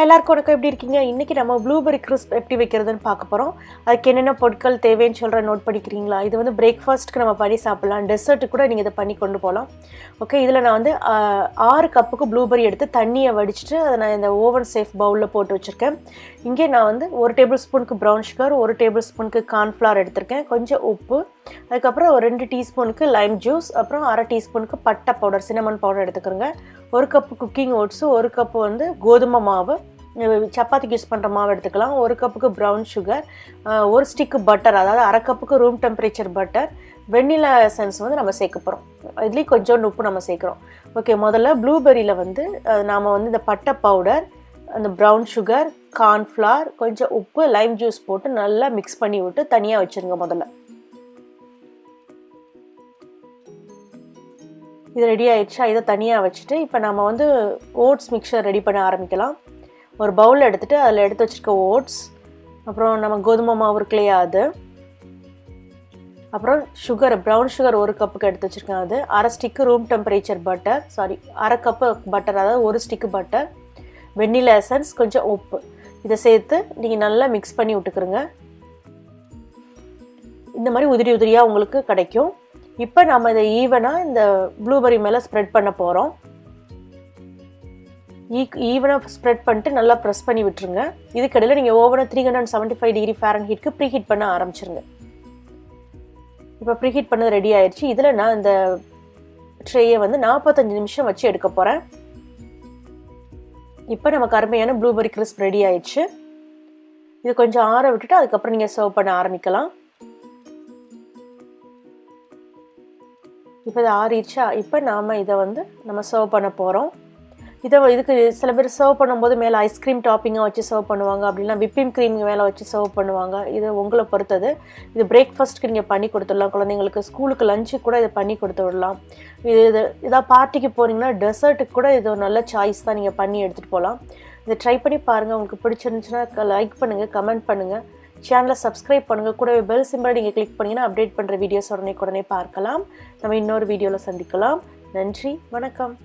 எல்லாருக்கும் வணக்கம். எப்படி இருக்கீங்க? இன்றைக்கி நம்ம ப்ளூபெர்ரி கிறிஸ்ப் எப்படி வைக்கிறதுன்னு பார்க்க போகிறோம். அதுக்கு என்னென்ன பொருட்கள் தேவைன்னு சொல்கிற நோட் பண்ணிக்கிறீங்களா? இது வந்து பிரேக்ஃபாஸ்ட்டுக்கு நம்ம பண்ணி சாப்பிட்லாம், டெசர்ட்டுக்கு கூட நீங்கள் இதை பண்ணி கொண்டு போகலாம். ஓகே, இதில் நான் வந்து 6 கப்புக்கு ப்ளூபெர்ரி எடுத்து தண்ணியை வடிச்சிட்டு அதை நான் இந்த ஓவன் சேஃப் பவுலில் போட்டு வச்சுருக்கேன். இங்கே நான் வந்து 1 டேபிள் ஸ்பூனுக்கு ப்ரௌன் சுகர், 1 டேபிள் ஸ்பூனுக்கு கார்ன்ஃப்ளவர் எடுத்திருக்கேன், கொஞ்சம் உப்பு, அதுக்கப்புறம் ஒரு 2 டீஸ்பூனுக்கு லைம் ஜூஸ், அப்புறம் 1/2 டீஸ்பூனுக்கு பட்டை பவுடர், சின்னமன் பவுடர் எடுத்துக்கிறோங்க. 1 கப்பு குக்கிங் ஓட்ஸு, 1 கப்பு வந்து கோதுமை மாவு, சப்பாத்திக்கு யூஸ் பண்ணுற மாவு எடுத்துக்கலாம், 1 கப்புக்கு ப்ரௌன் சுகர், 1 ஸ்டிக்கு பட்டர், அதாவது 1/2 கப்புக்கு room temperature butter, vanilla essence வந்து நம்ம சேர்க்க போகிறோம். இதுலேயும் கொஞ்சம் உப்பு நம்ம சேர்க்குறோம். ஓகே, முதல்ல ப்ளூபெர்ரியில் வந்து நாம் வந்து இந்த பட்டை பவுடர், அந்த ப்ரௌன் சுகர், கார்ன்ஃப்ளவர், கொஞ்சம் உப்பு, லைம் ஜூஸ் போட்டு நல்லா மிக்ஸ் பண்ணி விட்டு தனியாக வச்சுருங்க. முதல்ல இது ரெடி ஆகிடுச்சா, இதை தனியாக வச்சுட்டு இப்போ நம்ம வந்து ஓட்ஸ் மிக்சர் ரெடி பண்ண ஆரம்பிக்கலாம். ஒரு பவுல் எடுத்துகிட்டு அதில் எடுத்து வச்சுருக்க ஓட்ஸ், அப்புறம் நம்ம கோதுமை மாவு இருக்குல்லையா அது, அப்புறம் சுகர், ப்ரௌன் சுகர் 1 கப்புக்கு எடுத்து வச்சுருக்கேன், அது 1/2 stick room temperature butter, 1/2 cup butter, அதாவது 1 ஸ்டிக்கு பட்டர், வெண்ணிலா எசன்ஸ், கொஞ்சம் உப்பு, இதை சேர்த்து நீங்கள் நல்லா மிக்ஸ் பண்ணி விட்டுக்குருங்க. இந்த மாதிரி உதிரி உதிரியாக உங்களுக்கு கிடைக்கும். இப்போ நம்ம இதை ஈவனாக இந்த ப்ளூபெர்ரி மேலே ஸ்ப்ரெட் பண்ண போகிறோம். ஈவனாக ஸ்ப்ரெட் பண்ணிட்டு நல்லா ப்ரெஸ் பண்ணி விட்டுருங்க. இதுக்கடையில் நீங்கள் ஓவனை 375 டிகிரி ஃபாரன்ஹீட்க்கு ப்ரீஹீட் பண்ண ஆரம்பிச்சிருங்க. இப்போ ப்ரீஹீட் பண்ணது ரெடி ஆயிடுச்சு. இதில் நான் இந்த ட்ரேயை வந்து 45 நிமிஷம் வச்சு எடுக்க போகிறேன். இப்போ நமக்கு அருமையான ப்ளூபெர்ரி கிறிஸ்ப் ரெடி ஆயிடுச்சு. இது கொஞ்சம் ஆற விட்டுட்டு அதுக்கப்புறம் நீங்கள் சர்வ் பண்ண ஆரம்பிக்கலாம். இப்போ இது ஆறிடுச்சா, இப்போ நாம் இதை வந்து நம்ம சர்வ் பண்ண போகிறோம். இதுக்கு சில பேர் சர்வ் பண்ணும்போது மேலே ஐஸ்கிரீம் டாப்பிங்காக வச்சு சர்வ் பண்ணுவாங்க, அப்படின்னா விப்பிங் க்ரீம் மேலே வச்சு சர்வ் பண்ணுவாங்க. இது உங்களை பொறுத்தது. இது பிரேக்ஃபாஸ்ட்டுக்கு நீங்கள் பண்ணி கொடுத்துடலாம், குழந்தைங்களுக்கு ஸ்கூலுக்கு லஞ்சுக்கு கூட இதை பண்ணி கொடுத்து விடலாம். இதாக பார்ட்டிக்கு போகிறீங்கன்னா டெசர்ட்டுக்கு கூட இது ஒரு நல்ல சாய்ஸ் தான், நீங்கள் பண்ணி எடுத்துகிட்டு போகலாம். இதை ட்ரை பண்ணி பாருங்கள். உங்களுக்கு பிடிச்சிருந்துச்சுன்னா லைக் பண்ணுங்கள், கமெண்ட் பண்ணுங்கள், சேனலை சப்ஸ்கிரைப் பண்ணுங்கள், கூடவே பெல் சிம்பலை நீங்கள் கிளிக் பண்ணிங்கன்னா அப்டேட் பண்ணுற வீடியோஸ் உடனே பார்க்கலாம். நம்ம இன்னொரு வீடியோவில் சந்திக்கலாம். நன்றி, வணக்கம்.